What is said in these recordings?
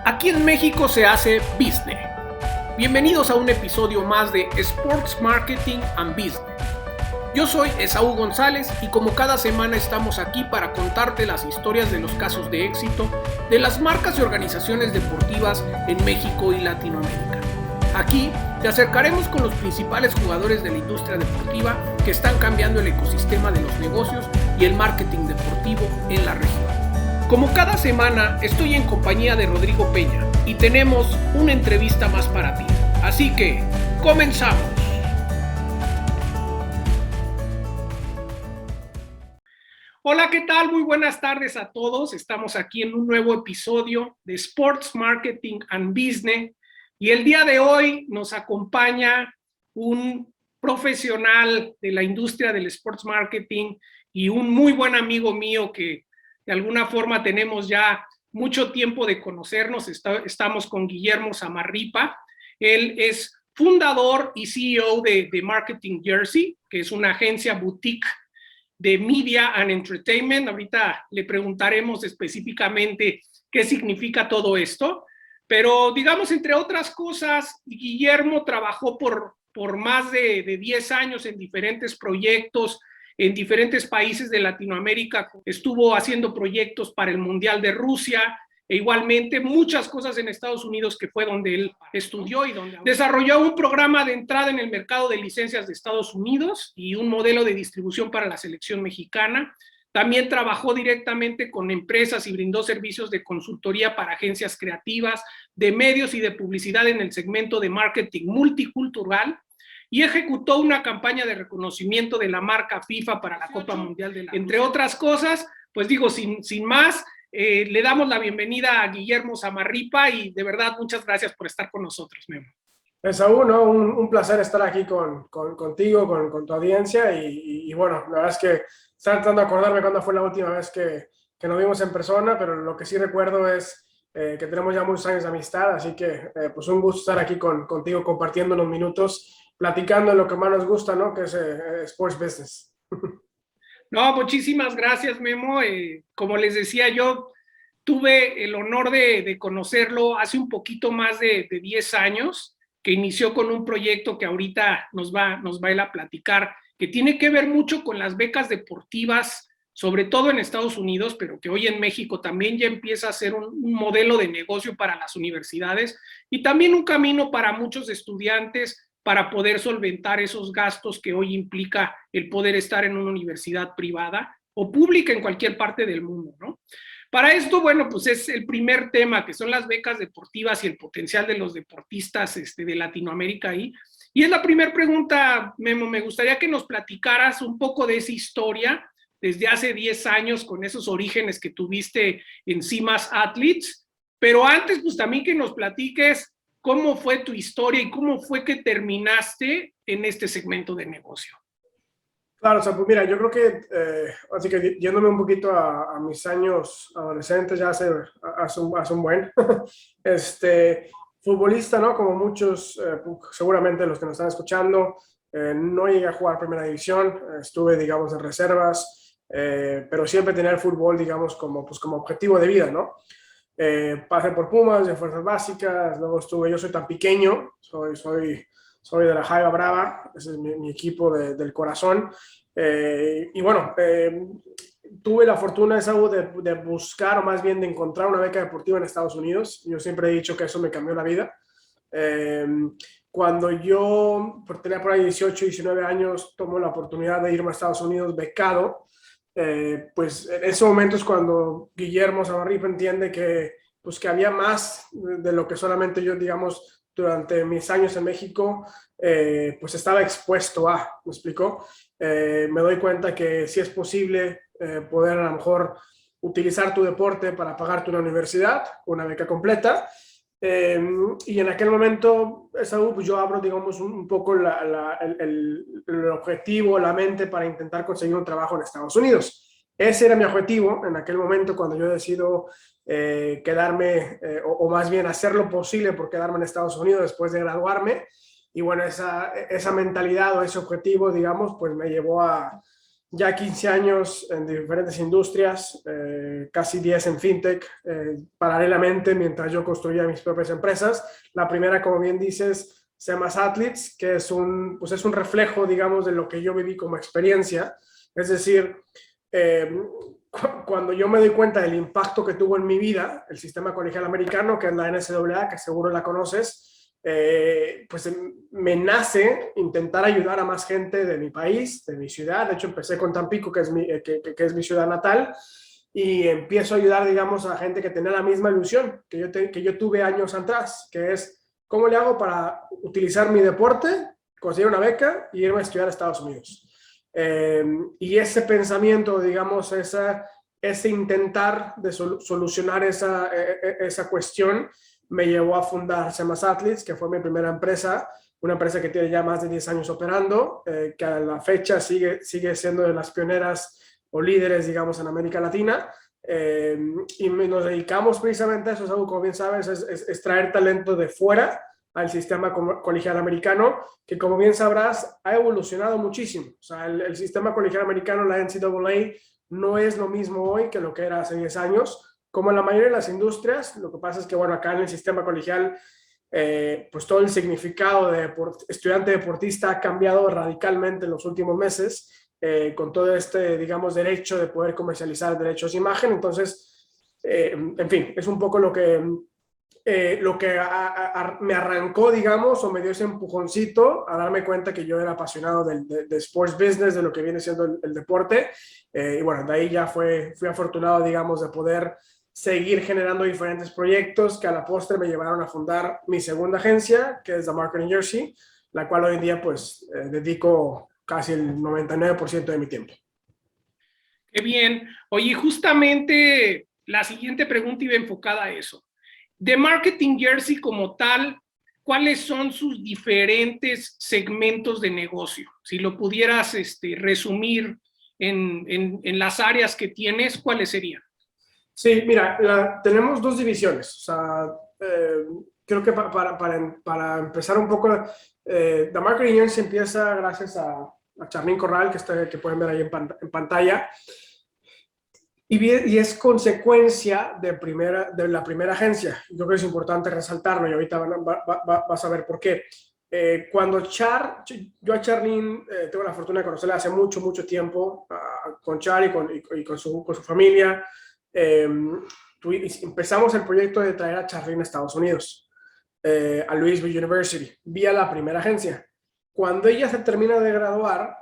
Aquí en México se hace business. Bienvenidos a un episodio más de Sports Marketing and Business. Yo soy Esaú González y como cada semana estamos aquí para contarte las historias de los casos de éxito de las marcas y organizaciones deportivas en México y Latinoamérica. Aquí te acercaremos con los principales jugadores de la industria deportiva que están cambiando el ecosistema de los negocios y el marketing deportivo en la región. Como cada semana estoy en compañía de Rodrigo Peña y tenemos una entrevista más para ti. Así que, ¡comenzamos! Hola, ¿qué tal? Muy buenas tardes a todos. Estamos aquí en un nuevo episodio de Sports Marketing and Business y el día de hoy nos acompaña un profesional de la industria del sports marketing y un muy buen amigo mío que de alguna forma tenemos ya mucho tiempo de conocernos. Estamos con Guillermo Zamarripa. Él es fundador y CEO de Marketing Jersey, que es una agencia boutique de Media and Entertainment. Ahorita le preguntaremos específicamente qué significa todo esto. Pero digamos, entre otras cosas, Guillermo trabajó por más de 10 años en diferentes proyectos, en diferentes países de Latinoamérica. Estuvo haciendo proyectos para el Mundial de Rusia e igualmente muchas cosas en Estados Unidos, que fue donde él estudió y donde desarrolló un programa de entrada en el mercado de licencias de Estados Unidos y un modelo de distribución para la selección mexicana. También trabajó directamente con empresas y brindó servicios de consultoría para agencias creativas, de medios y de publicidad en el segmento de marketing multicultural, y ejecutó una campaña de reconocimiento de la marca FIFA para la Copa Mundial de la Rusia. Entre otras cosas, pues digo, sin más, le damos la bienvenida a Guillermo Zamarripa y de verdad muchas gracias por estar con nosotros, Memo. Esaú, ¿no? Un placer estar aquí contigo, con tu audiencia y bueno, la verdad es que estaba tratando de acordarme cuándo fue la última vez que nos vimos en persona, pero lo que sí recuerdo es que tenemos ya muchos años de amistad, así que pues un gusto estar aquí contigo compartiendo unos minutos, platicando de lo que más nos gusta, ¿no? Que es Sports Business. No, muchísimas gracias, Memo. Como les decía, yo tuve el honor de conocerlo hace un poquito más de 10 años, que inició con un proyecto que ahorita nos va a ir a platicar, que tiene que ver mucho con las becas deportivas, sobre todo en Estados Unidos, pero que hoy en México también ya empieza a ser un modelo de negocio para las universidades y también un camino para muchos estudiantes para poder solventar esos gastos que hoy implica el poder estar en una universidad privada o pública en cualquier parte del mundo, ¿no? Para esto, bueno, pues es el primer tema, que son las becas deportivas y el potencial de los deportistas de Latinoamérica ahí. Y es la primera pregunta, Memo, me gustaría que nos platicaras un poco de esa historia desde hace 10 años con esos orígenes que tuviste en CIMAS Athletes, pero antes pues también que nos platiques cómo fue tu historia y cómo fue que terminaste en este segmento de negocio. Claro, o sea, pues mira, yo creo que, así que yéndome un poquito a mis años adolescentes, ya hace un buen, futbolista, ¿no? Como muchos, seguramente los que nos están escuchando, no llegué a jugar primera división, estuve, digamos, en reservas, pero siempre tenía el fútbol, digamos, como objetivo de vida, ¿no? Pasé por Pumas, de fuerzas básicas, luego yo soy tan pequeño, soy de la Jaiba Brava, ese es mi equipo del corazón. Y bueno, tuve la fortuna de buscar, o más bien de encontrar una beca deportiva en Estados Unidos. Yo siempre he dicho que eso me cambió la vida. Cuando yo tenía por ahí 18, 19 años, tomé la oportunidad de irme a Estados Unidos becado. Pues en ese momento es cuando Guillermo Zamarripa entiende que había más de lo que solamente yo, digamos, durante mis años en México, pues estaba expuesto a, ¿me explico? Me doy cuenta que sí es posible poder a lo mejor utilizar tu deporte para pagarte una universidad, una beca completa, y en aquel momento pues yo abro, digamos, un poco el objetivo, la mente para intentar conseguir un trabajo en Estados Unidos. Ese era mi objetivo en aquel momento cuando yo decido quedarme, o más bien hacer lo posible por quedarme en Estados Unidos después de graduarme. Y bueno, esa mentalidad o ese objetivo, digamos, pues me llevó a ya 15 años en diferentes industrias, casi 10 en fintech, paralelamente mientras yo construía mis propias empresas. La primera, como bien dices, se llama Athletes, que pues es un reflejo, digamos, de lo que yo viví como experiencia. Es decir, eh, cuando yo me doy cuenta del impacto que tuvo en mi vida el sistema colegial americano, que es la NCAA, que seguro la conoces, pues me nace intentar ayudar a más gente de mi país, de mi ciudad. De hecho, empecé con Tampico, que es mi ciudad natal, y empiezo a ayudar, digamos, a gente que tenía la misma ilusión que yo tuve años atrás, que es, ¿cómo le hago para utilizar mi deporte, conseguir una beca y irme a estudiar a Estados Unidos? Y ese pensamiento, digamos, ese intentar de solucionar esa cuestión, me llevó a fundar Semas Athletes, que fue mi primera empresa, una empresa que tiene ya más de 10 años operando, que a la fecha sigue siendo de las pioneras o líderes, digamos, en América Latina. Y nos dedicamos precisamente a eso, es algo, como bien sabes, es traer talento de fuera al sistema colegial americano, que como bien sabrás, ha evolucionado muchísimo. O sea, el sistema colegial americano, la NCAA, no es lo mismo hoy que lo que era hace 10 años. Como en la mayoría de las industrias, lo que pasa es que, bueno, acá en el sistema colegial, pues todo el significado de estudiante deportista ha cambiado radicalmente en los últimos meses, con todo este, digamos, derecho de poder comercializar derechos de imagen. Entonces, en fin, es un poco lo que me arrancó, digamos, o me dio ese empujoncito a darme cuenta que yo era apasionado de sports business, de lo que viene siendo el deporte. Y bueno, de ahí ya fui afortunado, digamos, de poder seguir generando diferentes proyectos que a la postre me llevaron a fundar mi segunda agencia, que es The Marketing Jersey, la cual hoy en día pues dedico casi el 99% de mi tiempo. Qué bien. Oye, justamente la siguiente pregunta iba enfocada a eso. De Marketing Jersey como tal, ¿cuáles son sus diferentes segmentos de negocio? Si lo pudieras resumir en las áreas que tienes, ¿cuáles serían? Sí, mira, tenemos dos divisiones. O sea, creo que para empezar un poco, The Marketing Jersey empieza gracias a Charlín Corral, que pueden ver ahí en pantalla. Y es consecuencia de la primera agencia. Yo creo que es importante resaltarlo y ahorita vas a ver por qué. Cuando yo a Charlene tengo la fortuna de conocerla hace mucho, mucho tiempo, con Char y con su familia. Empezamos el proyecto de traer a Charlene a Estados Unidos, a Louisville University, vía la primera agencia. Cuando ella se termina de graduar,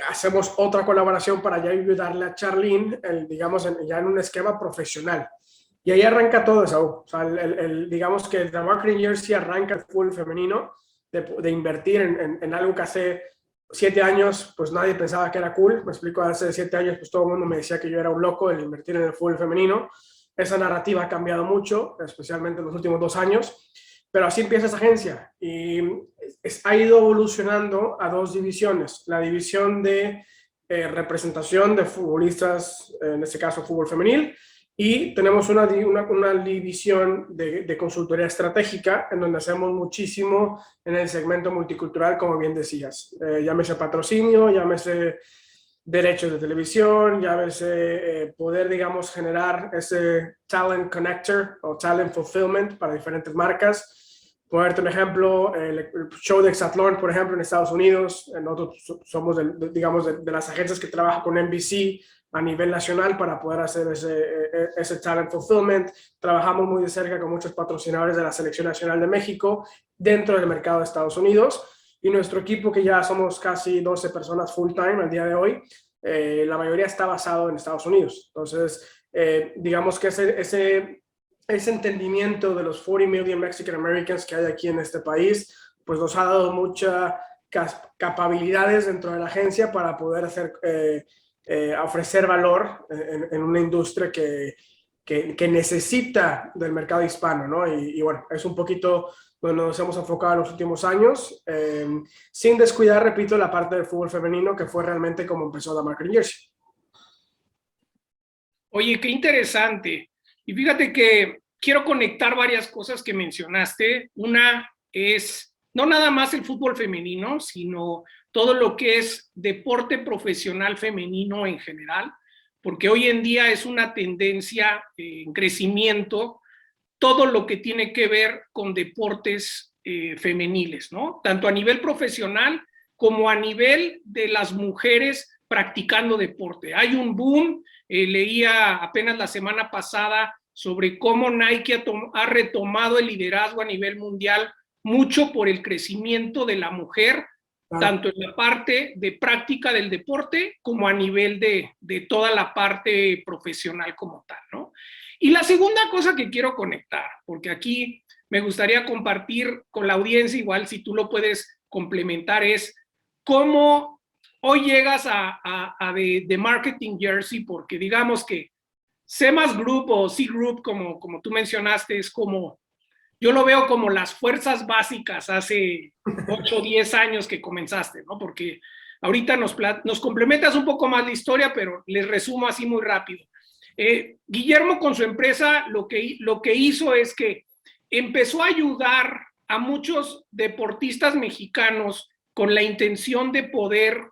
hacemos otra colaboración para ya ayudarle a Charlene, digamos, ya en un esquema profesional. Y ahí arranca todo eso. O sea, digamos que el Marketing Jersey arranca el full femenino, de invertir en algo que hace 7 años, pues nadie pensaba que era cool. Me explico, hace 7 años, pues todo el mundo me decía que yo era un loco el invertir en el full femenino. Esa narrativa ha cambiado mucho, especialmente en los últimos 2 años. Pero así empieza esa agencia y ha ido evolucionando a 2 divisiones. La división de representación de futbolistas, en este caso fútbol femenil, y tenemos una división de consultoría estratégica en donde hacemos muchísimo en el segmento multicultural, como bien decías. Llámese patrocinio, llámese derechos de televisión, llámese poder, digamos, generar ese talent connector o talent fulfillment para diferentes marcas. Ponerte un ejemplo, el show de Exatlón, por ejemplo, en Estados Unidos. Nosotros somos, digamos, de las agencias que trabajan con NBC a nivel nacional para poder hacer ese talent fulfillment. Trabajamos muy de cerca con muchos patrocinadores de la Selección Nacional de México dentro del mercado de Estados Unidos. Y nuestro equipo, que ya somos casi 12 personas full time al día de hoy, la mayoría está basado en Estados Unidos. Entonces, digamos que ese entendimiento de los 40 million Mexican Americans que hay aquí en este país, pues nos ha dado muchas capacidades dentro de la agencia para poder ofrecer valor en una industria que necesita del mercado hispano, ¿no? Y bueno, es un poquito donde nos hemos enfocado en los últimos años, sin descuidar, repito, la parte del fútbol femenino, que fue realmente como empezó The Marketing Jersey. Oye, qué interesante. Y fíjate que quiero conectar varias cosas que mencionaste. Una es no nada más el fútbol femenino, sino todo lo que es deporte profesional femenino en general, porque hoy en día es una tendencia en crecimiento todo lo que tiene que ver con deportes femeniles, ¿no? Tanto a nivel profesional como a nivel de las mujeres practicando deporte. Hay un boom, leía apenas la semana pasada sobre cómo Nike ha retomado el liderazgo a nivel mundial, mucho por el crecimiento de la mujer, tanto en la parte de práctica del deporte como a nivel de toda la parte profesional como tal, ¿no? Y la segunda cosa que quiero conectar, porque aquí me gustaría compartir con la audiencia, igual si tú lo puedes complementar, es cómo hoy llegas a The Marketing Jersey, porque digamos que C+ Group o C Group, como tú mencionaste, es como, yo lo veo como las fuerzas básicas hace 8 o 10 años que comenzaste, ¿no? Porque ahorita nos complementas un poco más la historia, pero les resumo así muy rápido. Guillermo con su empresa lo que hizo es que empezó a ayudar a muchos deportistas mexicanos con la intención de poder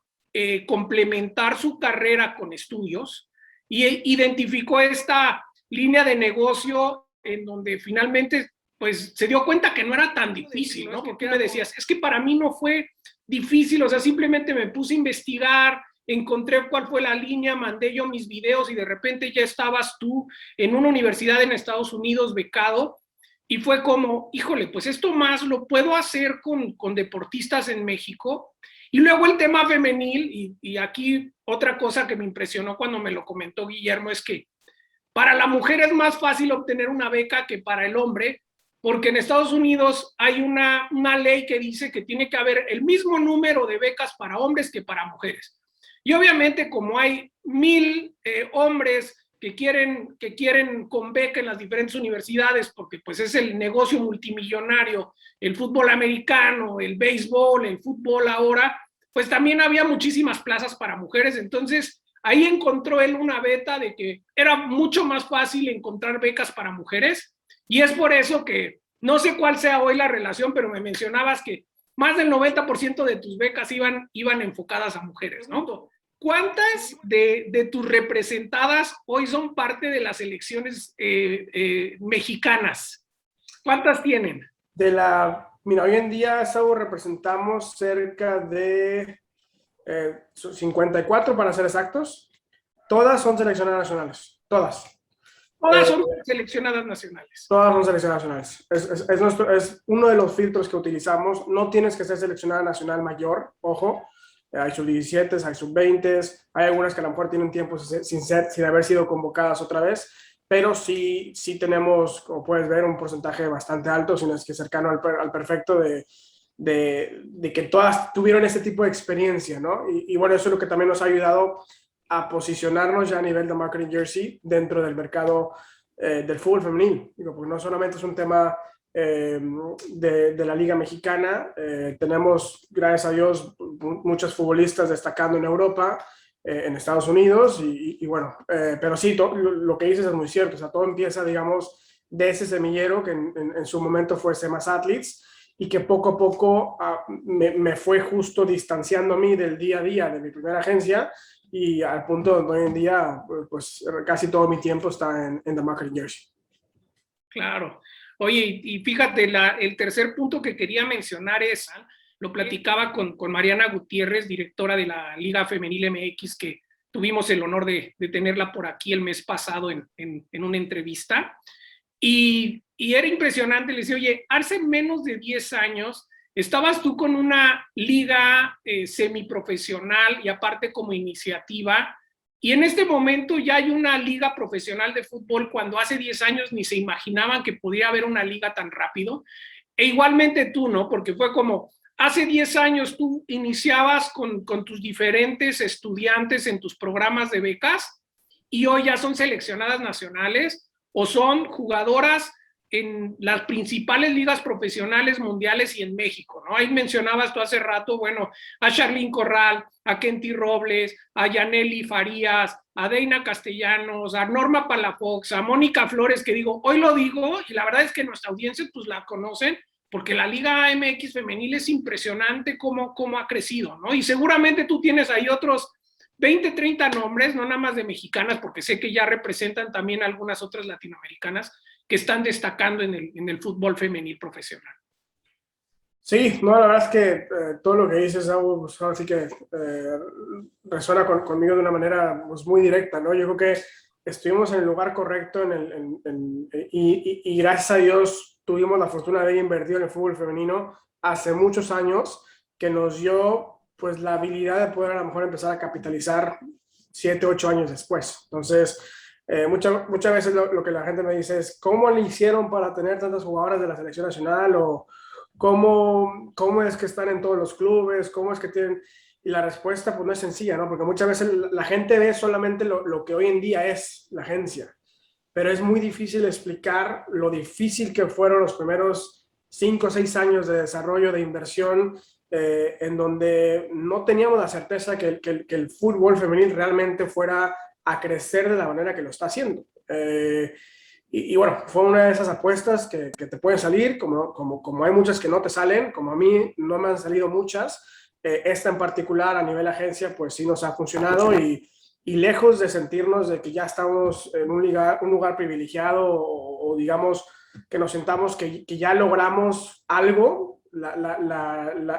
complementar su carrera con estudios y identificó esta línea de negocio en donde finalmente pues se dio cuenta que no era tan difícil, ¿no? Porque me decías, es que para mí no fue difícil, o sea, simplemente me puse a investigar, encontré cuál fue la línea, mandé yo mis videos y de repente ya estabas tú en una universidad en Estados Unidos becado y fue como, híjole, pues esto más lo puedo hacer con deportistas en México. Y luego el tema femenil, y aquí otra cosa que me impresionó cuando me lo comentó Guillermo es que para la mujer es más fácil obtener una beca que para el hombre, porque en Estados Unidos hay una ley que dice que tiene que haber el mismo número de becas para hombres que para mujeres. Y obviamente como hay 1000 hombres que quieren con beca en las diferentes universidades, porque pues es el negocio multimillonario, el fútbol americano, el béisbol, el fútbol ahora, pues también había muchísimas plazas para mujeres. Entonces ahí encontró él una beta de que era mucho más fácil encontrar becas para mujeres, y es por eso que no sé cuál sea hoy la relación, pero me mencionabas que más del 90% de tus becas iban enfocadas a mujeres, ¿no? ¿Cuántas de tus representadas hoy son parte de las elecciones mexicanas? ¿Cuántas tienen? Mira, hoy en día, Saúl, representamos cerca de 54 para ser exactos. Todas son seleccionadas nacionales, todas. Todas son seleccionadas nacionales. Todas son seleccionadas nacionales. Es uno de los filtros que utilizamos. No tienes que ser seleccionada nacional mayor, ojo. Hay sub-17, hay sub-20, hay algunas que a lo mejor tienen tiempo sin haber sido convocadas otra vez, pero sí tenemos, como puedes ver, un porcentaje bastante alto, si no es que cercano al perfecto de que todas tuvieron este tipo de experiencia, ¿no? Y bueno, eso es lo que también nos ha ayudado a posicionarnos ya a nivel de marketing jersey dentro del mercado del fútbol femenino. Digo, porque no solamente es un tema de la Liga Mexicana, tenemos, gracias a Dios, muchos futbolistas destacando en Europa, en Estados Unidos, y bueno, pero sí, lo que dices es muy cierto, o sea, todo empieza, digamos, de ese semillero que en su momento fue C+ Athletes, y que poco a poco me fue justo distanciando a mí del día a día de mi primera agencia, y al punto donde hoy en día, pues casi todo mi tiempo está en The Marketing Jersey. Claro. Oye, y fíjate, el tercer punto que quería mencionar es, lo platicaba con Mariana Gutiérrez, directora de la Liga Femenil MX, que tuvimos el honor de tenerla por aquí el mes pasado en una entrevista, y era impresionante. Le decía, oye, hace menos de 10 años estabas tú con una liga semiprofesional y aparte como iniciativa, y en este momento ya hay una liga profesional de fútbol cuando hace 10 años ni se imaginaban que podría haber una liga tan rápido. E igualmente tú, ¿no? Porque fue como, hace 10 años tú iniciabas con tus diferentes estudiantes en tus programas de becas y hoy ya son seleccionadas nacionales o son jugadoras en las principales ligas profesionales mundiales y en México, ¿no? Ahí mencionabas tú hace rato, bueno, a Charlyn Corral, a Kenty Robles, a Yaneli Farías, a Deina Castellanos, a Norma Palafox, a Mónica Flores, que digo, hoy lo digo, y la verdad es que nuestra audiencia pues la conocen, porque la Liga MX femenil es impresionante cómo ha crecido, ¿no? Y seguramente tú tienes ahí otros 20, 30 nombres, no nada más de mexicanas, porque sé que ya representan también algunas otras latinoamericanas que están destacando en el fútbol femenil profesional. Sí, no, la verdad es que todo lo que dices, pues, ahora sí que resuena conmigo de una manera pues, muy directa, ¿no? Yo creo que estuvimos en el lugar correcto y gracias a Dios tuvimos la fortuna de haber invertido en el fútbol femenino hace muchos años, que nos dio pues la habilidad de poder a lo mejor empezar a capitalizar 7, 8 años después. Entonces, muchas veces lo que la gente me dice es, ¿cómo le hicieron para tener tantas jugadoras de la selección nacional? O ¿cómo es que están en todos los clubes? ¿Cómo es que tienen...? Y la respuesta pues no es sencilla, ¿no? Porque muchas veces la gente ve solamente lo que hoy en día es la agencia, pero es muy difícil explicar lo difícil que fueron los primeros 5 o 6 años de desarrollo, de inversión, en donde no teníamos la certeza que el fútbol femenil realmente fuera a crecer de la manera que lo está haciendo. Y bueno, fue una de esas apuestas que te pueden salir, como hay muchas que no te salen, como a mí no me han salido muchas. Esta en particular a nivel agencia, pues sí nos ha funcionado y lejos de sentirnos de que ya estamos en un lugar privilegiado o digamos que nos sentamos que ya logramos algo,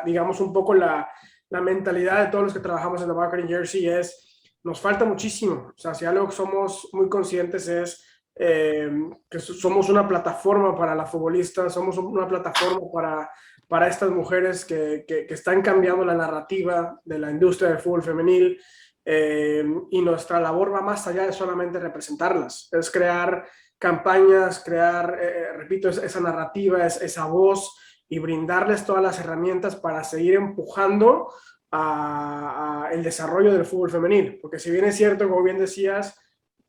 digamos un poco la mentalidad de todos los que trabajamos en The Marketing Jersey es, nos falta muchísimo. O sea, si algo que somos muy conscientes es que somos una plataforma para las futbolistas, somos una plataforma para estas mujeres que están cambiando la narrativa de la industria del fútbol femenil, y nuestra labor va más allá de solamente representarlas, es crear campañas, crear, repito, esa narrativa, esa voz y brindarles todas las herramientas para seguir empujando a el desarrollo del fútbol femenil, porque si bien es cierto, como bien decías,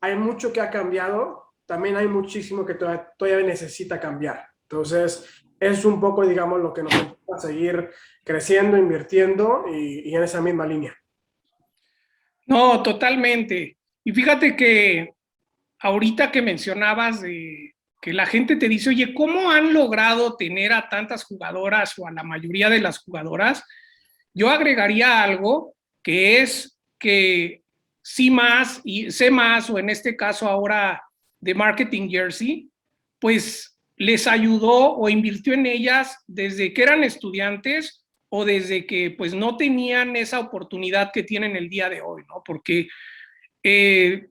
hay mucho que ha cambiado, también hay muchísimo que todavía necesita cambiar. Entonces, es un poco, digamos, lo que nos empuja a seguir creciendo, invirtiendo y en esa misma línea. No, totalmente. Y fíjate que ahorita que mencionabas de que la gente te dice, oye, ¿cómo han logrado tener a tantas jugadoras o a la mayoría de las jugadoras? Yo agregaría algo que es que sí más y sé más, o en este caso ahora de Marketing Jersey, pues les ayudó o invirtió en ellas desde que eran estudiantes o desde que pues no tenían esa oportunidad que tienen el día de hoy, ¿no? Porque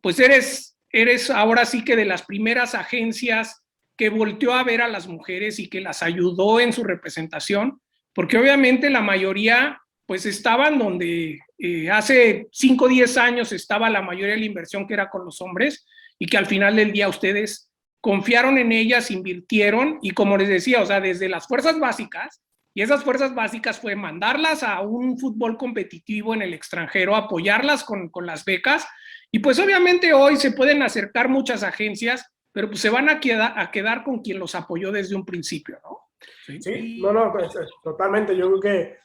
pues eres ahora sí que de las primeras agencias que volteó a ver a las mujeres y que las ayudó en su representación, porque obviamente la mayoría pues estaban donde hace 5 o 10 años estaba la mayoría de la inversión que era con los hombres y que al final del día ustedes confiaron en ellas, invirtieron y como les decía, o sea, desde las fuerzas básicas, y esas fuerzas básicas fue mandarlas a un fútbol competitivo en el extranjero, apoyarlas con las becas y pues obviamente hoy se pueden acercar muchas agencias, pero pues se van a quedar con quien los apoyó desde un principio, ¿no? Sí, no, pues, totalmente. Yo creo que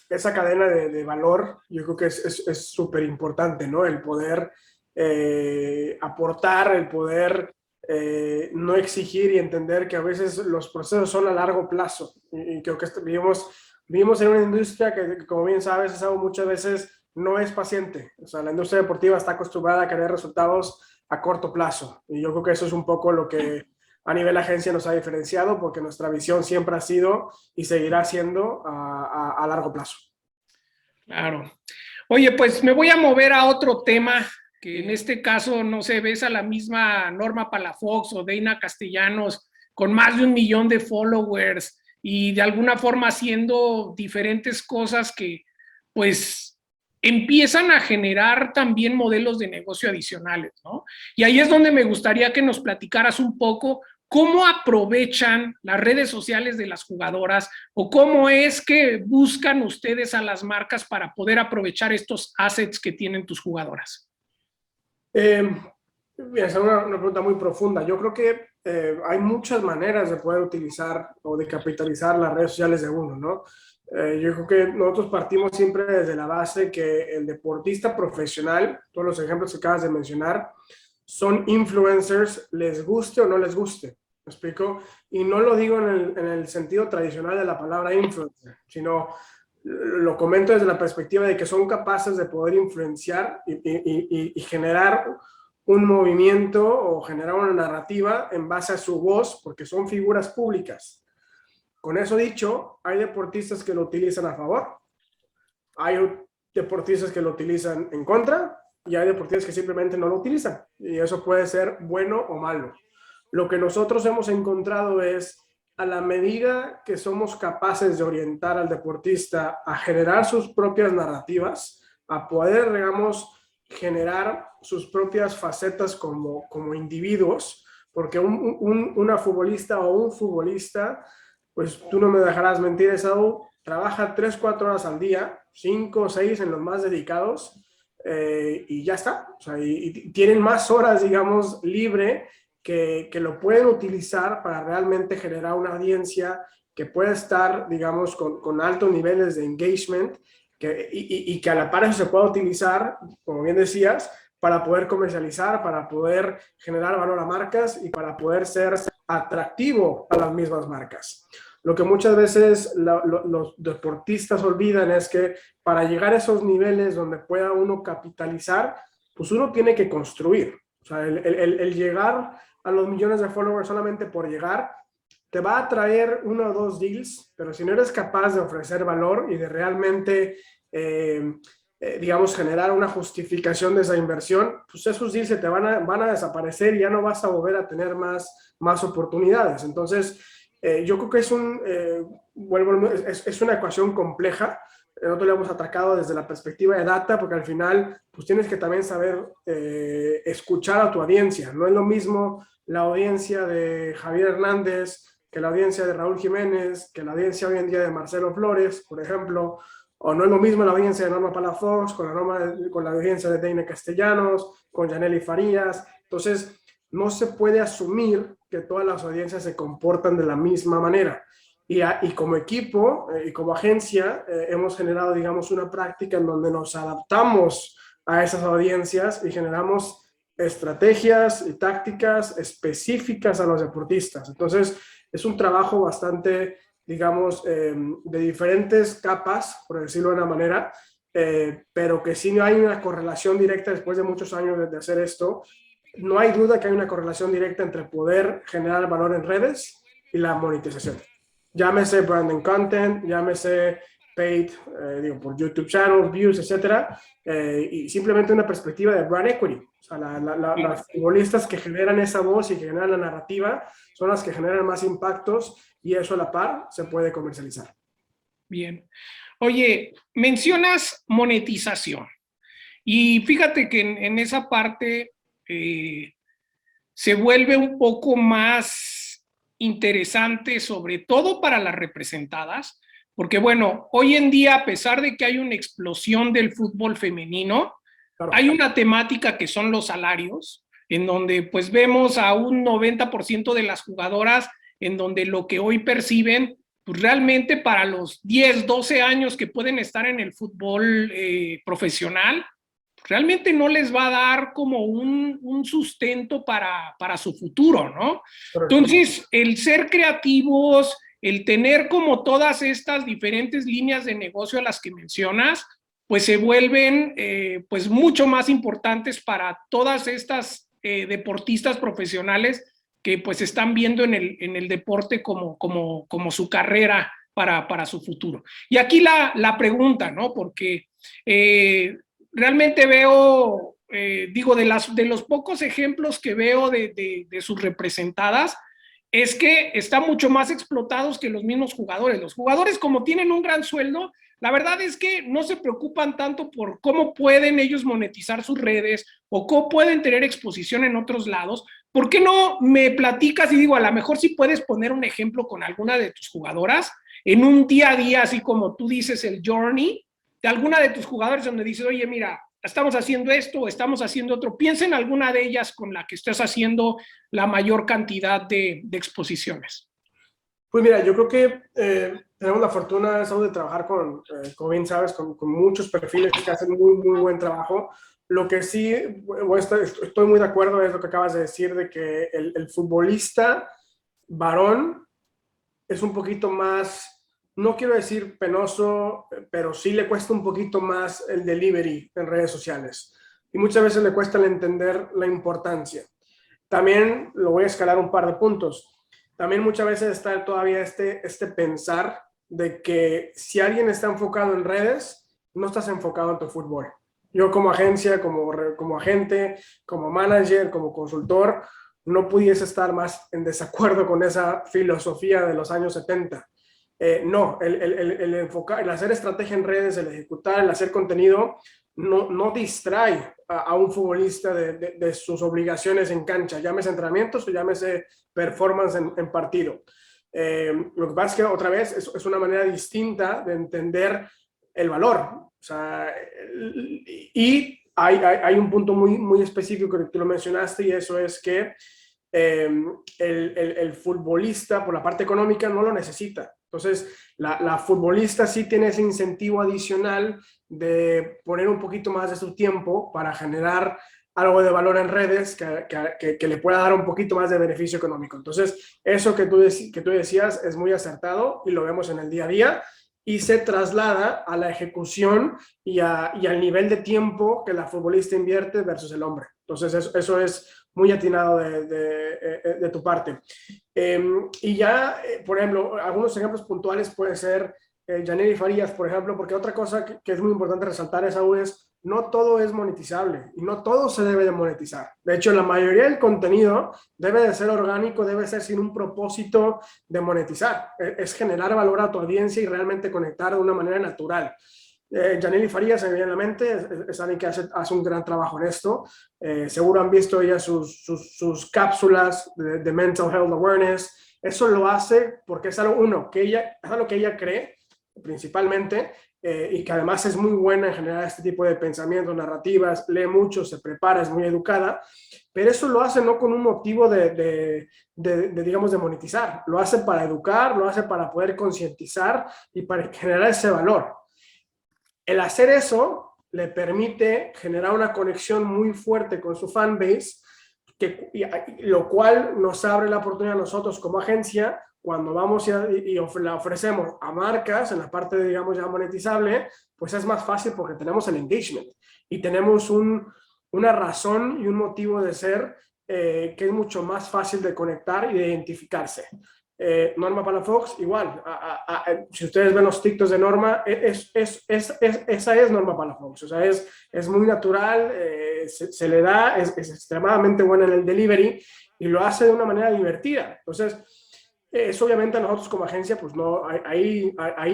esa cadena de valor, yo creo que es súper importante, ¿no? El poder aportar, el poder no exigir y entender que a veces los procesos son a largo plazo. Y creo que vivimos en una industria que, como bien sabes, es algo muchas veces no es paciente. O sea, la industria deportiva está acostumbrada a querer resultados a corto plazo. Y yo creo que eso es un poco lo que a nivel agencia nos ha diferenciado, porque nuestra visión siempre ha sido y seguirá siendo a largo plazo. Claro. Oye, pues me voy a mover a otro tema, que en este caso, no sé, ves a la misma Norma Palafox o Deina Castellanos con más de 1 millón de followers y de alguna forma haciendo diferentes cosas que pues empiezan a generar también modelos de negocio adicionales, ¿no? Y ahí es donde me gustaría que nos platicaras un poco cómo aprovechan las redes sociales de las jugadoras o cómo es que buscan ustedes a las marcas para poder aprovechar estos assets que tienen tus jugadoras. Es una pregunta muy profunda. Yo creo que hay muchas maneras de poder utilizar o de capitalizar las redes sociales de uno, ¿no? Yo creo que nosotros partimos siempre desde la base que el deportista profesional, todos los ejemplos que acabas de mencionar, son influencers, les guste o no les guste. ¿Me explico? Y no lo digo en el sentido tradicional de la palabra influencer, sino lo comento desde la perspectiva de que son capaces de poder influenciar y generar un movimiento o generar una narrativa en base a su voz, porque son figuras públicas. Con eso dicho, hay deportistas que lo utilizan a favor, hay deportistas que lo utilizan en contra y hay deportistas que simplemente no lo utilizan. Y eso puede ser bueno o malo. Lo que nosotros hemos encontrado es, a la medida que somos capaces de orientar al deportista a generar sus propias narrativas, a poder, digamos, generar sus propias facetas como individuos, porque una futbolista o un futbolista, pues tú no me dejarás mentir, Esaú, trabaja 3, 4 horas al día, 5 o 6 en los más dedicados, y ya está. O sea, y tienen más horas, digamos, libre que lo pueden utilizar para realmente generar una audiencia que pueda estar, digamos, con altos niveles de engagement y que a la par eso se pueda utilizar, como bien decías, para poder comercializar, para poder generar valor a marcas y para poder ser atractivo a las mismas marcas. Lo que muchas veces los deportistas olvidan es que para llegar a esos niveles donde pueda uno capitalizar, pues uno tiene que construir. O sea, el llegar a los millones de followers solamente por llegar te va a traer 1 o 2 deals, pero si no eres capaz de ofrecer valor y de realmente, digamos, generar una justificación de esa inversión, pues esos deals se te van a desaparecer y ya no vas a volver a tener más oportunidades. Entonces, yo creo que es una ecuación compleja. Nosotros le hemos atacado desde la perspectiva de data, porque al final pues tienes que también saber escuchar a tu audiencia. No es lo mismo la audiencia de Javier Hernández que la audiencia de Raúl Jiménez, que la audiencia hoy en día de Marcelo Flores, por ejemplo, o no es lo mismo la audiencia de Norma Palafox con la audiencia de Deine Castellanos, con Yaneli Farías. Entonces, no se puede asumir que todas las audiencias se comportan de la misma manera. Y como equipo y como agencia hemos generado, digamos, una práctica en donde nos adaptamos a esas audiencias y generamos estrategias y tácticas específicas a los deportistas. Entonces, es un trabajo bastante, digamos, de diferentes capas, por decirlo de una manera, pero que sí no hay una correlación directa después de muchos años de hacer esto. No hay duda que hay una correlación directa entre poder generar valor en redes y la monetización. Llámese branding content, llámese paid, por YouTube channels, views, etcétera, y simplemente una perspectiva de brand equity. O sea, las futbolistas que generan esa voz y que generan la narrativa son las que generan más impactos y eso a la par se puede comercializar. Bien. Oye, mencionas monetización y fíjate que en esa parte se vuelve un poco más interesante, sobre todo para las representadas, porque bueno, hoy en día, a pesar de que hay una explosión del fútbol femenino, claro, hay una temática que son los salarios, en donde pues vemos a un 90% de las jugadoras en donde lo que hoy perciben, pues realmente para los 10, 12 años que pueden estar en el fútbol profesional, realmente no les va a dar como un sustento para su futuro, ¿no? Entonces, el ser creativos, el tener como todas estas diferentes líneas de negocio a las que mencionas, pues se vuelven pues mucho más importantes para todas estas deportistas profesionales que pues están viendo en el deporte como su carrera para su futuro. Y aquí la pregunta, ¿no? Porque realmente veo, digo, de los pocos ejemplos que veo de sus representadas, es que están mucho más explotados que los mismos jugadores. Los jugadores, como tienen un gran sueldo, la verdad es que no se preocupan tanto por cómo pueden ellos monetizar sus redes o cómo pueden tener exposición en otros lados. ¿Por qué no me platicas y digo, a lo mejor sí puedes poner un ejemplo con alguna de tus jugadoras en un día a día, así como tú dices, el journey de alguna de tus jugadores donde dices, oye, mira, estamos haciendo esto o estamos haciendo otro? Piensa en alguna de ellas con la que estás haciendo la mayor cantidad de exposiciones. Pues mira, yo creo que tenemos la fortuna, Saúl, de trabajar como bien sabes, con muchos perfiles que hacen muy, muy buen trabajo. Lo que sí, estoy muy de acuerdo es lo que acabas de decir, de que el futbolista varón es un poquito más, no quiero decir penoso, pero sí le cuesta un poquito más el delivery en redes sociales. Y muchas veces le cuesta el entender la importancia. También lo voy a escalar un par de puntos. También muchas veces está todavía este pensar de que si alguien está enfocado en redes, no estás enfocado en tu fútbol. Yo como agencia, como agente, como manager, como consultor, no pudiese estar más en desacuerdo con esa filosofía de los años 70. No, el enfocar, el hacer estrategia en redes, el ejecutar, el hacer contenido, no distrae a un futbolista de sus obligaciones en cancha, llámese entrenamientos o llámese performance en partido. Lo que pasa es que otra vez es una manera distinta de entender el valor. O sea, y hay un punto muy específico que tú lo mencionaste, y eso es que el futbolista por la parte económica no lo necesita. Entonces, la futbolista sí tiene ese incentivo adicional de poner un poquito más de su tiempo para generar algo de valor en redes que le pueda dar un poquito más de beneficio económico. Entonces, eso que tú decías es muy acertado y lo vemos en el día a día y se traslada a la ejecución y al nivel de tiempo que la futbolista invierte versus el hombre. Entonces, eso es muy atinado de tu parte. Y ya, por ejemplo, algunos ejemplos puntuales puede ser Yanely Farías, por ejemplo, porque otra cosa que es muy importante resaltar es no todo es monetizable y no todo se debe de monetizar. De hecho, la mayoría del contenido debe de ser orgánico, debe ser sin un propósito de monetizar. Es generar valor a tu audiencia y realmente conectar de una manera natural. Yanely Farías, evidentemente, es alguien que hace un gran trabajo en esto. Seguro han visto ella sus cápsulas de Mental Health Awareness. Eso lo hace porque es algo que ella cree principalmente, y que además es muy buena en generar este tipo de pensamientos, narrativas, lee mucho, se prepara, es muy educada, pero eso lo hace no con un motivo digamos, de monetizar, lo hace para educar, lo hace para poder concientizar y para generar ese valor. El hacer eso le permite generar una conexión muy fuerte con su fanbase, lo cual nos abre la oportunidad a nosotros como agencia cuando vamos y la ofrecemos a marcas en la parte, digamos, ya monetizable, pues es más fácil porque tenemos el engagement y tenemos una razón y un motivo de ser que es mucho más fácil de conectar y de identificarse. Norma Palafox, igual, si ustedes ven los TikToks de Norma, esa es Norma Palafox, o sea, es muy natural, se le da, es extremadamente buena en el delivery y lo hace de una manera divertida. Entonces, eso obviamente a nosotros como agencia, pues no, ahí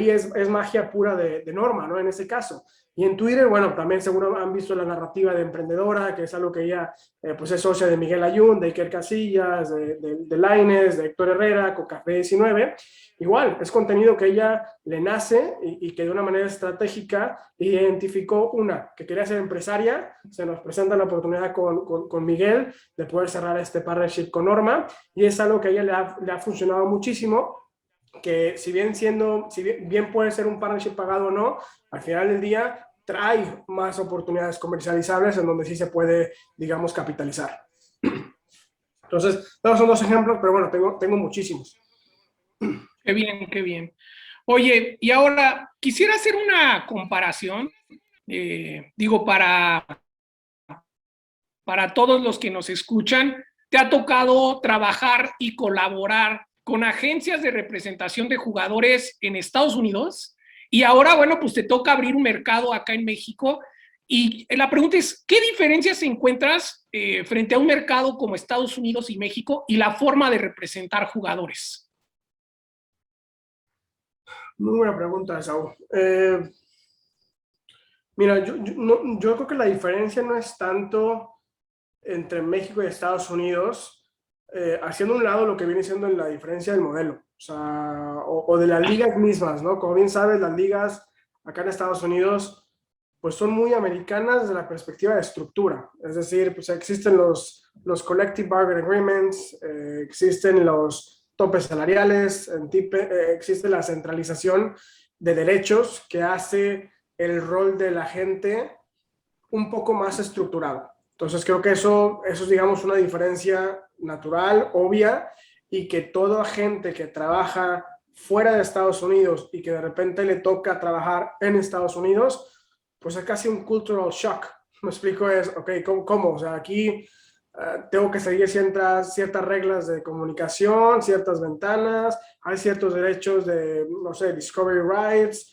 es magia pura de Norma, ¿no? En ese caso. Y en Twitter, bueno, también seguro han visto la narrativa de emprendedora, que es algo que ella, pues es socia de Miguel Ayun, de Iker Casillas, de Lainez, de Héctor Herrera, con Café 19. Igual, es contenido que ella le nace y que de una manera estratégica identificó que quería ser empresaria. Se nos presenta la oportunidad con Miguel de poder cerrar este partnership con Norma y es algo que a ella le ha funcionado muchísimo, que si bien puede ser un partnership pagado o no, al final del día trae más oportunidades comercializables en donde sí se puede, digamos, capitalizar. Entonces, todos son dos ejemplos, pero bueno, tengo muchísimos. Qué bien, qué bien. Oye, y ahora quisiera hacer una comparación, digo, para todos los que nos escuchan. ¿Te ha tocado trabajar y colaborar con agencias de representación de jugadores en Estados Unidos? Y ahora, bueno, pues te toca abrir un mercado acá en México. Y la pregunta es, ¿qué diferencias encuentras frente a un mercado como Estados Unidos y México y la forma de representar jugadores? Muy buena pregunta, Saúl. Mira, yo creo que la diferencia no es tanto entre México y Estados Unidos, haciendo un lado lo que viene siendo la diferencia del modelo, o sea, o de las ligas mismas, ¿no? Como bien sabes, las ligas acá en Estados Unidos, pues son muy americanas desde la perspectiva de estructura, es decir, pues existen los Collective Bargaining Agreements, existen los topes salariales, existe la centralización de derechos que hace el rol de la gente un poco más estructurado. Entonces creo que eso es, digamos, una diferencia natural, obvia, y que toda gente que trabaja fuera de Estados Unidos y que de repente le toca trabajar en Estados Unidos, pues es casi un cultural shock. Me explico, es, ok, ¿cómo? O sea, aquí tengo que seguir ciertas reglas de comunicación, ciertas ventanas, hay ciertos derechos de, no sé, discovery rights,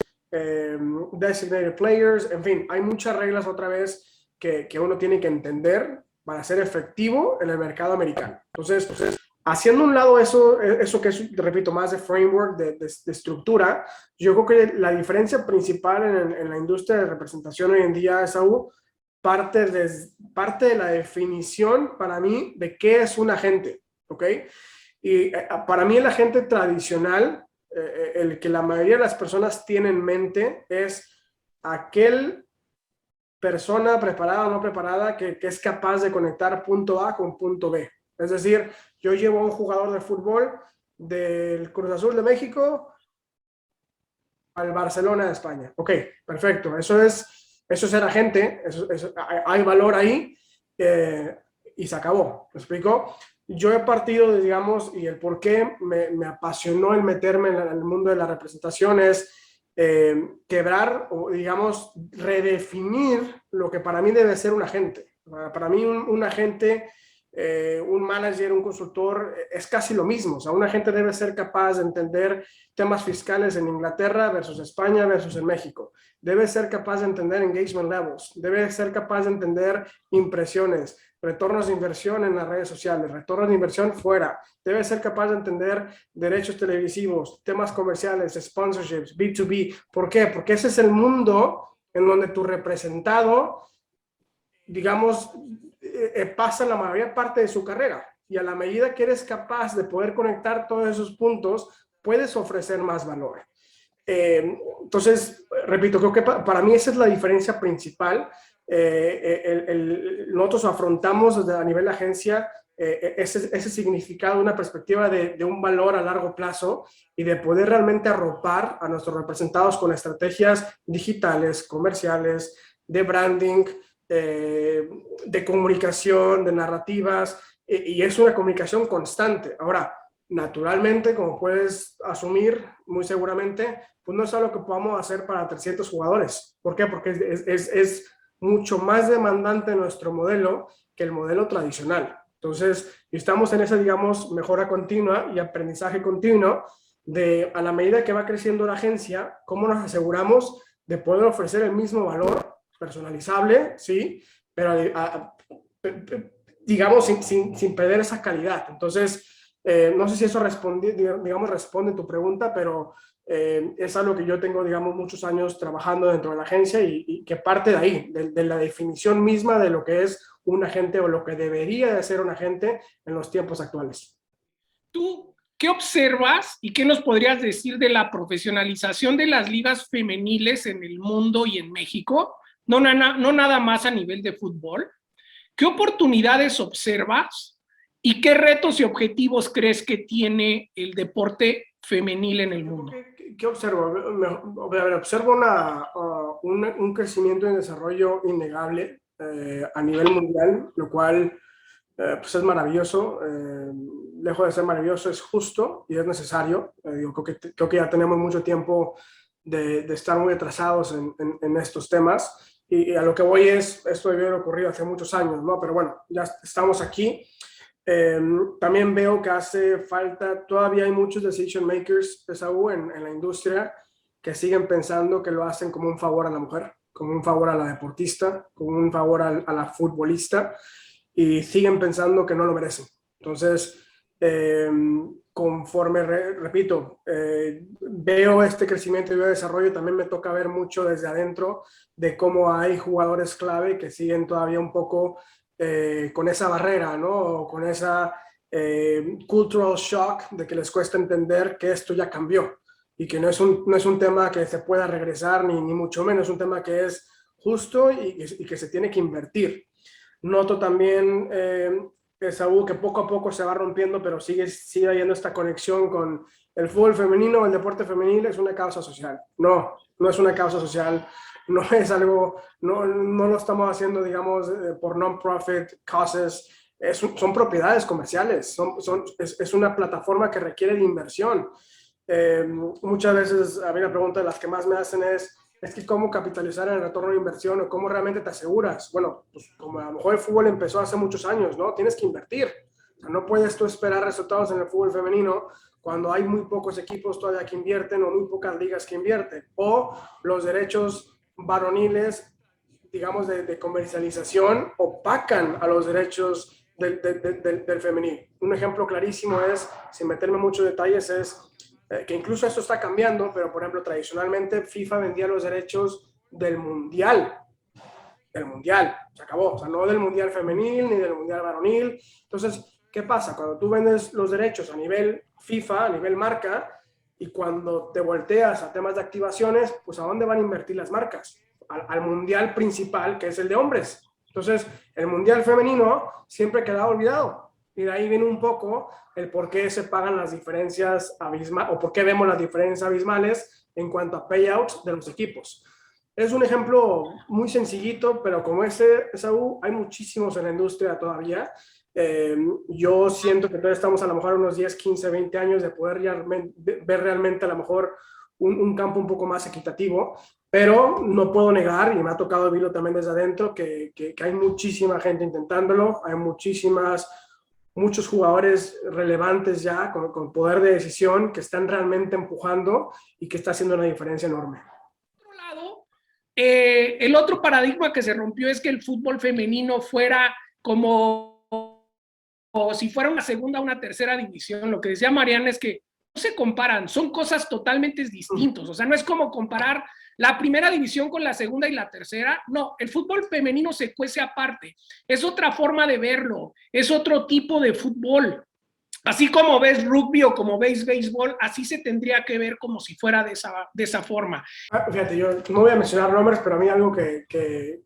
designated players, en fin, hay muchas reglas otra vez que uno tiene que entender para ser efectivo en el mercado americano. Entonces, haciendo un lado eso que es, repito, más de framework, de estructura, yo creo que la diferencia principal en la industria de representación hoy en día, Saúl, parte de la definición para mí de qué es un agente, ¿ok? Y para mí el agente tradicional, el que la mayoría de las personas tienen en mente, es aquel persona preparada o no preparada que es capaz de conectar punto A con punto B. Es decir, yo llevo a un jugador de fútbol del Cruz Azul de México al Barcelona de España. Ok, perfecto. Eso es ser agente, hay valor ahí y se acabó. ¿Me explico? Yo he partido, digamos, y el por qué me apasionó el meterme en el mundo de la representación es quebrar o, digamos, redefinir lo que para mí debe ser un agente. Para mí un agente, un manager, un consultor, es casi lo mismo. O sea, un agente debe ser capaz de entender temas fiscales en Inglaterra versus España versus en México. Debe ser capaz de entender engagement levels. Debe ser capaz de entender impresiones, retornos de inversión en las redes sociales, retornos de inversión fuera. Debe ser capaz de entender derechos televisivos, temas comerciales, sponsorships, B2B. ¿Por qué? Porque ese es el mundo en donde tu representado, digamos, pasa la mayor parte de su carrera. Y a la medida que eres capaz de poder conectar todos esos puntos, puedes ofrecer más valor. Entonces, repito, creo que para mí esa es la diferencia principal. Nosotros afrontamos desde a nivel de agencia ese significado, una perspectiva de un valor a largo plazo y de poder realmente arropar a nuestros representados con estrategias digitales, comerciales, de branding, de comunicación, de narrativas, y es una comunicación constante. Ahora, naturalmente, como puedes asumir muy seguramente, pues no es algo que podamos hacer para 300 jugadores. ¿Por qué? Porque es mucho más demandante nuestro modelo que el modelo tradicional. Entonces, estamos en esa, digamos, mejora continua y aprendizaje continuo de, a la medida que va creciendo la agencia, cómo nos aseguramos de poder ofrecer el mismo valor personalizable, ¿sí? Pero digamos, sin perder esa calidad. Entonces, no sé si eso responde tu pregunta, pero es algo que yo tengo, digamos, muchos años trabajando dentro de la agencia y que parte de ahí, de la definición misma de lo que es un agente o lo que debería de ser un agente en los tiempos actuales. ¿Tú qué observas y qué nos podrías decir de la profesionalización de las ligas femeniles en el mundo y en México? No nada más a nivel de fútbol. ¿Qué oportunidades observas y qué retos y objetivos crees que tiene el deporte femenil en el mundo? ¿Qué observo? Observo un crecimiento y desarrollo innegable a nivel mundial, lo cual pues es maravilloso. Lejos de ser maravilloso, es justo y es necesario. Creo que ya tenemos mucho tiempo de estar muy atrasados en estos temas. Y a lo que voy es, esto debió haber ocurrido hace muchos años, ¿no? Pero bueno, ya estamos aquí. También veo que hace falta, todavía hay muchos decision makers, Esaú, en la industria que siguen pensando que lo hacen como un favor a la mujer, como un favor a la deportista, como un favor a la futbolista, y siguen pensando que no lo merecen. Entonces, conforme, repito, veo este crecimiento y veo desarrollo, también me toca ver mucho desde adentro de cómo hay jugadores clave que siguen todavía un poco con esa barrera, ¿no? O con esa cultural shock de que les cuesta entender que esto ya cambió y que no es un tema que se pueda regresar, ni mucho menos, es un tema que es justo y que se tiene que invertir. Noto también, Esaú, que poco a poco se va rompiendo, pero sigue habiendo esta conexión con el fútbol femenino, el deporte femenil es una causa social. No es una causa social, no es algo, no lo estamos haciendo, digamos, por non-profit causes. son propiedades comerciales, es una plataforma que requiere de inversión. Muchas veces a mí la pregunta de las que más me hacen es que cómo capitalizar en el retorno de inversión o cómo realmente te aseguras. Bueno, pues como a lo mejor el fútbol empezó hace muchos años, ¿no? Tienes que invertir. O sea, no puedes tú esperar resultados en el fútbol femenino cuando hay muy pocos equipos todavía que invierten o muy pocas ligas que invierten. O los derechos varoniles, digamos, de comercialización opacan a los derechos del femenino. Un ejemplo clarísimo es, sin meterme mucho en detalles, es que incluso esto está cambiando, pero por ejemplo, tradicionalmente FIFA vendía los derechos del mundial, se acabó, o sea, no del mundial femenil ni del mundial varonil. Entonces, ¿qué pasa? Cuando tú vendes los derechos a nivel FIFA, a nivel marca, y cuando te volteas a temas de activaciones, pues ¿a dónde van a invertir las marcas? Al mundial principal, que es el de hombres. Entonces, el mundial femenino siempre queda olvidado. Y de ahí viene un poco el por qué se pagan las diferencias abismales, o por qué vemos las diferencias abismales en cuanto a payouts de los equipos. Es un ejemplo muy sencillito, pero como ese, Esaú, hay muchísimos en la industria todavía. Yo siento que todavía estamos a lo mejor unos 10, 15, 20 años de poder ver realmente a lo mejor un campo un poco más equitativo, pero no puedo negar, y me ha tocado vivirlo también desde adentro, que hay muchísima gente intentándolo, hay muchos jugadores relevantes ya con poder de decisión que están realmente empujando y que está haciendo una diferencia enorme. Por otro lado, el otro paradigma que se rompió es que el fútbol femenino fuera como si fuera una segunda o una tercera división. Lo que decía Mariana es que no se comparan, son cosas totalmente distintas. O sea, no es como comparar la primera división con la segunda y la tercera. No, el fútbol femenino se cuece aparte. Es otra forma de verlo, es otro tipo de fútbol. Así como ves rugby o como ves béisbol, así se tendría que ver como si fuera de esa forma. Fíjate, yo no voy a mencionar nombres, pero a mí algo que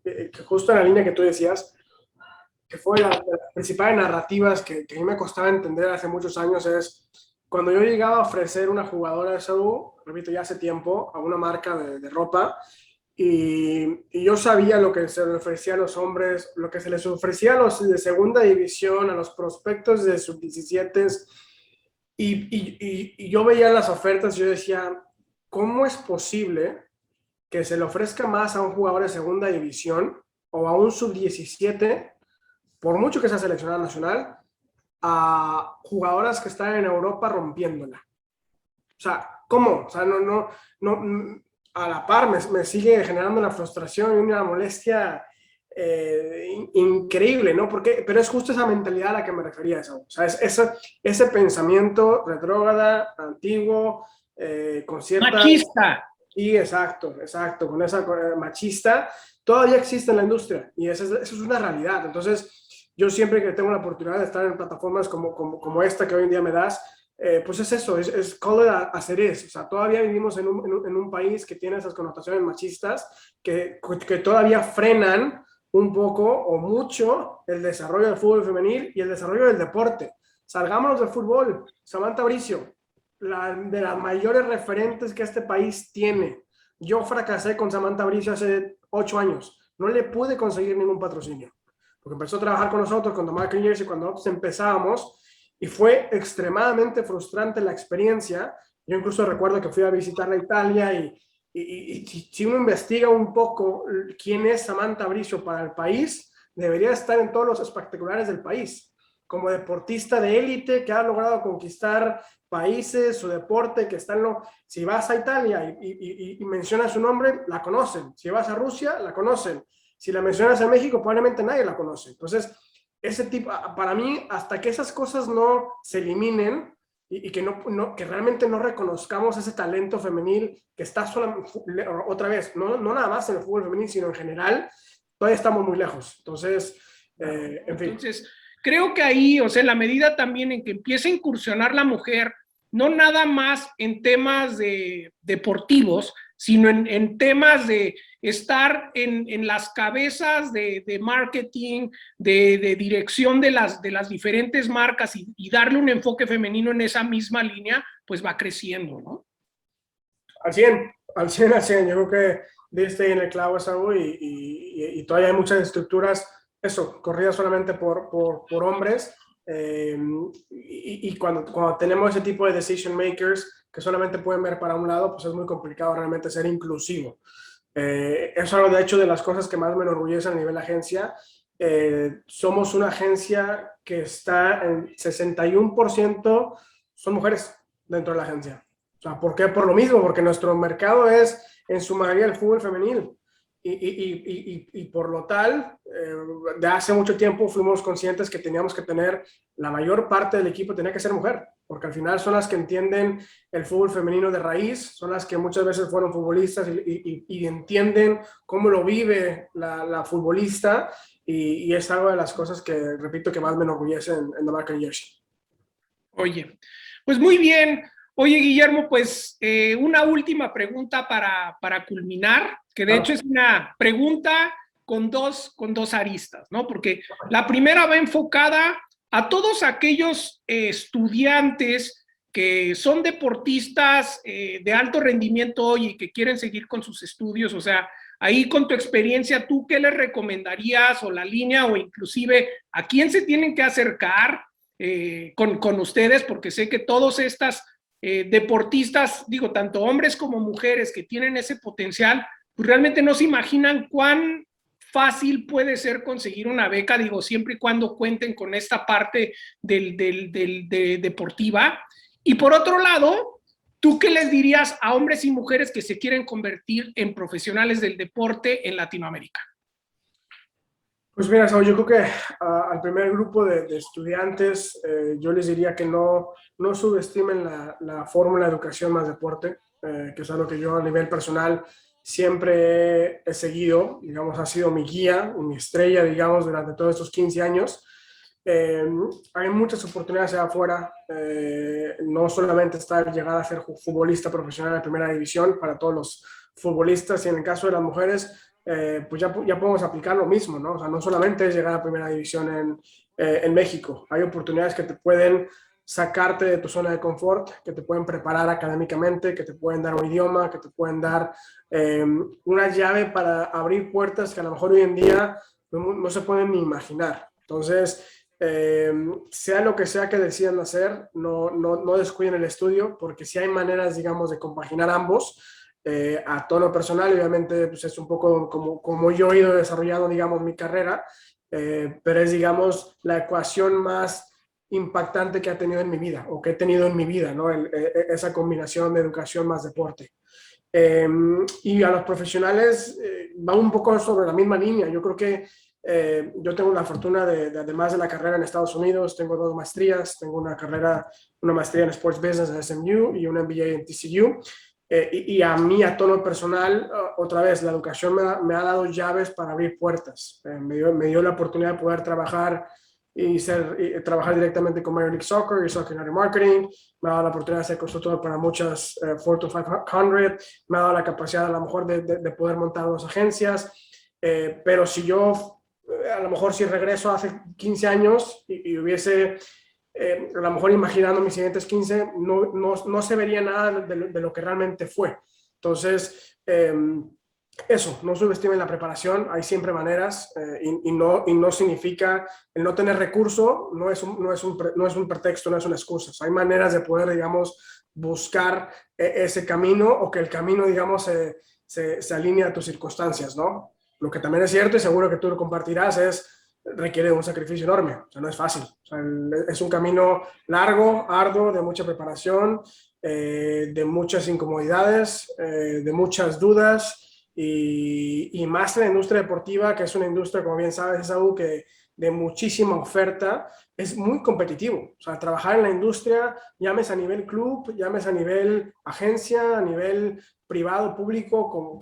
justo en la línea que tú decías, que fue de las principales narrativas que a mí me costaba entender hace muchos años, es cuando yo llegaba a ofrecer una jugadora de salud, repito, ya hace tiempo, a una marca de ropa, y yo sabía lo que se le ofrecía a los hombres, lo que se les ofrecía a los de segunda división, a los prospectos de sub-17, y yo veía las ofertas y yo decía, ¿cómo es posible que se le ofrezca más a un jugador de segunda división o a un sub-17, por mucho que sea seleccionado nacional, a jugadoras que están en Europa rompiéndola? O sea, ¿cómo? O sea, no, a la par me sigue generando una frustración y una molestia increíble, ¿no? Pero es justo esa mentalidad a la que me refería, eso. O sea, ese pensamiento retrógrada, antiguo, con cierta... Machista. Sí, exacto, con esa machista, todavía existe en la industria y eso es una realidad. Entonces, yo siempre que tengo la oportunidad de estar en plataformas como esta que hoy en día me das, pues es eso, es call it as it is. O sea, todavía vivimos en un país que tiene esas connotaciones machistas que todavía frenan un poco o mucho el desarrollo del fútbol femenil y el desarrollo del deporte. Salgámonos del fútbol. Samantha Bricio, de las mayores referentes que este país tiene. Yo fracasé con Samantha Bricio hace 8 años. No le pude conseguir ningún patrocinio. Porque empezó a trabajar con nosotros, con The Michael Jersey, cuando nosotros empezábamos, y fue extremadamente frustrante la experiencia. Yo incluso recuerdo que fui a visitar a Italia y si uno investiga un poco quién es Samantha Bricio para el país, debería estar en todos los espectaculares del país. Como deportista de élite que ha logrado conquistar países, su deporte, que está si vas a Italia y mencionas su nombre, la conocen. Si vas a Rusia, la conocen. Si la mencionas en México, probablemente nadie la conoce. Entonces, ese tipo, para mí, hasta que esas cosas no se eliminen y que realmente no reconozcamos ese talento femenil que está otra vez, no nada más en el fútbol femenil, sino en general, todavía estamos muy lejos. Entonces, en fin. Entonces, creo que ahí, o sea, la medida también en que empiece a incursionar la mujer, no nada más en temas deportivos, sino en temas de estar en las cabezas de marketing, de dirección de las diferentes marcas y darle un enfoque femenino en esa misma línea, pues va creciendo, ¿no? Al 100, al 100, al 100. Yo creo que diste en el clavo, Saúl, y todavía hay muchas estructuras eso, corrida solamente por hombres. Y cuando tenemos ese tipo de decision makers que solamente pueden ver para un lado, pues es muy complicado realmente ser inclusivo. Es algo, de hecho, de las cosas que más me enorgullece a nivel de agencia. Somos una agencia que está en 61% son mujeres dentro de la agencia. O sea, ¿por qué? Por lo mismo, porque nuestro mercado es en su mayoría el fútbol femenil. Y por lo tal, de hace mucho tiempo fuimos conscientes que teníamos que tener la mayor parte del equipo tenía que ser mujer, porque al final son las que entienden el fútbol femenino de raíz, son las que muchas veces fueron futbolistas y entienden cómo lo vive la futbolista y es algo de las cosas que, repito, que más me enorgullece en The Marca Jersey. Oye, pues muy bien. Oye, Guillermo, pues una última pregunta para culminar, que de hecho Claro. es una pregunta con dos aristas, ¿no? Porque la primera va enfocada a todos aquellos estudiantes que son deportistas de alto rendimiento hoy y que quieren seguir con sus estudios. O sea, ahí con tu experiencia, ¿tú qué les recomendarías o la línea o inclusive a quién se tienen que acercar con ustedes? Porque sé que todos estas deportistas, digo, tanto hombres como mujeres que tienen ese potencial, pues realmente no se imaginan cuán fácil puede ser conseguir una beca, digo, siempre y cuando cuenten con esta parte de deportiva. Y por otro lado, ¿tú qué les dirías a hombres y mujeres que se quieren convertir en profesionales del deporte en Latinoamérica? Pues mira, Saúl, yo creo que al primer grupo de estudiantes yo les diría que no subestimen la fórmula de educación más deporte, que es algo que yo a nivel personal siempre he seguido, digamos, ha sido mi guía, mi estrella, digamos, durante todos estos 15 años. Eh, Hay muchas oportunidades allá afuera, no solamente estar llegar a ser futbolista profesional de primera división para todos los futbolistas, y en el caso de las mujeres, pues ya podemos aplicar lo mismo, ¿no? O sea, no solamente es llegar a primera división en México, hay oportunidades que te pueden sacarte de tu zona de confort, que te pueden preparar académicamente, que te pueden dar un idioma, que te pueden dar una llave para abrir puertas que a lo mejor hoy en día no se pueden ni imaginar. Entonces, sea lo que sea que decidan hacer, no descuiden el estudio, porque si hay maneras, digamos, de compaginar ambos a tono personal. Obviamente, pues es un poco como yo he ido desarrollando, digamos, mi carrera, pero es, digamos, la ecuación más impactante que ha tenido en mi vida, o que he tenido en mi vida, ¿no? Esa combinación de educación más deporte. Y a los profesionales va un poco sobre la misma línea. Yo creo que yo tengo la fortuna además de la carrera en Estados Unidos, tengo 2 maestrías, tengo una maestría en Sports Business en SMU y un MBA en TCU. Y a mí, a tono personal, otra vez, la educación me ha dado llaves para abrir puertas. Me dio la oportunidad de poder trabajar trabajar directamente con Major League Soccer y Soccer Marketing. Me ha dado la oportunidad de ser consultor para muchas Fortune 500. Me ha dado la capacidad a lo mejor de poder montar 2 agencias. Pero si yo, a lo mejor si regreso hace 15 años y hubiese a lo mejor imaginando mis siguientes 15, no se vería nada de lo que realmente fue. Entonces, eso, no subestimen la preparación, hay siempre maneras y no significa el no tener recurso, no es un pretexto, no es una excusa. Hay maneras de poder, digamos, buscar ese camino, o que el camino, digamos, se alinee a tus circunstancias, ¿no? Lo que también es cierto, y seguro que tú lo compartirás, requiere un sacrificio enorme, o sea, no es fácil. O sea, es un camino largo, arduo, de mucha preparación, de muchas incomodidades, de muchas dudas, y más en la industria deportiva, que es una industria, como bien sabes, es algo que de muchísima oferta, es muy competitivo. O sea, trabajar en la industria, llames a nivel club, llames a nivel agencia, a nivel privado, público,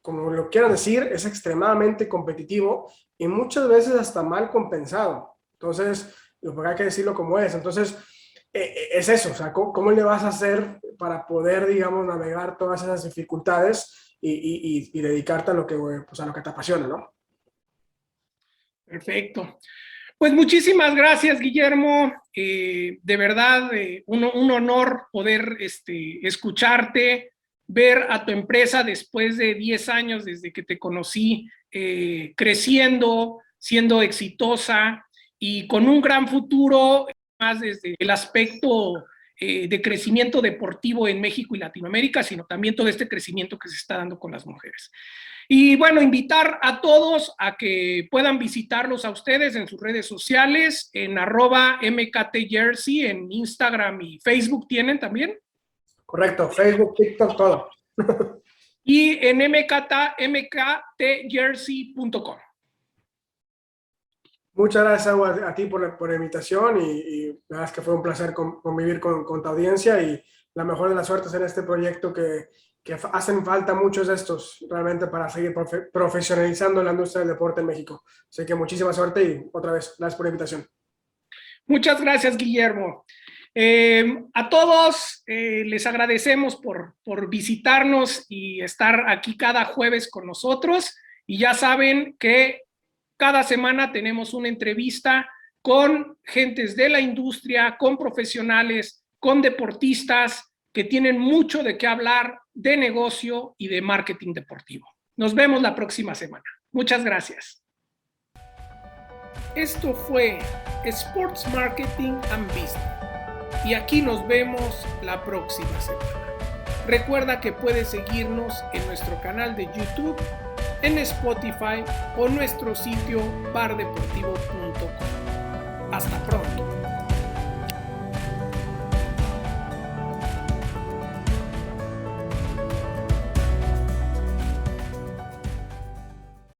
como lo quieran decir, es extremadamente competitivo y muchas veces hasta mal compensado. Entonces, porque hay que decirlo como es. Entonces, es eso, o sea, ¿cómo le vas a hacer para poder, digamos, navegar todas esas dificultades y dedicarte a lo que, pues, a lo que te apasiona, ¿no? Perfecto. Pues muchísimas gracias, Guillermo. De verdad, un honor poder escucharte, ver a tu empresa después de 10 años desde que te conocí, creciendo, siendo exitosa y con un gran futuro, más desde el aspecto de crecimiento deportivo en México y Latinoamérica, sino también todo este crecimiento que se está dando con las mujeres. Y bueno, invitar a todos a que puedan visitarlos a ustedes en sus redes sociales, en @mktjersey, en Instagram y Facebook tienen también. Correcto, Facebook, TikTok, todo. Y en mktjersey.com. Muchas gracias a ti por la invitación y la verdad es que fue un placer convivir con tu audiencia y la mejor de las suertes en este proyecto que hacen falta muchos de estos realmente para seguir profesionalizando la industria del deporte en México. Así que muchísima suerte y otra vez, gracias por la invitación. Muchas gracias, Guillermo. A todos les agradecemos por visitarnos y estar aquí cada jueves con nosotros. Y ya saben que cada semana tenemos una entrevista con gentes de la industria, con profesionales, con deportistas que tienen mucho de qué hablar de negocio y de marketing deportivo. Nos vemos la próxima semana. Muchas gracias. Esto fue Sports Marketing and Business. Y aquí nos vemos la próxima semana. Recuerda que puedes seguirnos en nuestro canal de YouTube, en Spotify o nuestro sitio bardeportivo.com. Hasta pronto.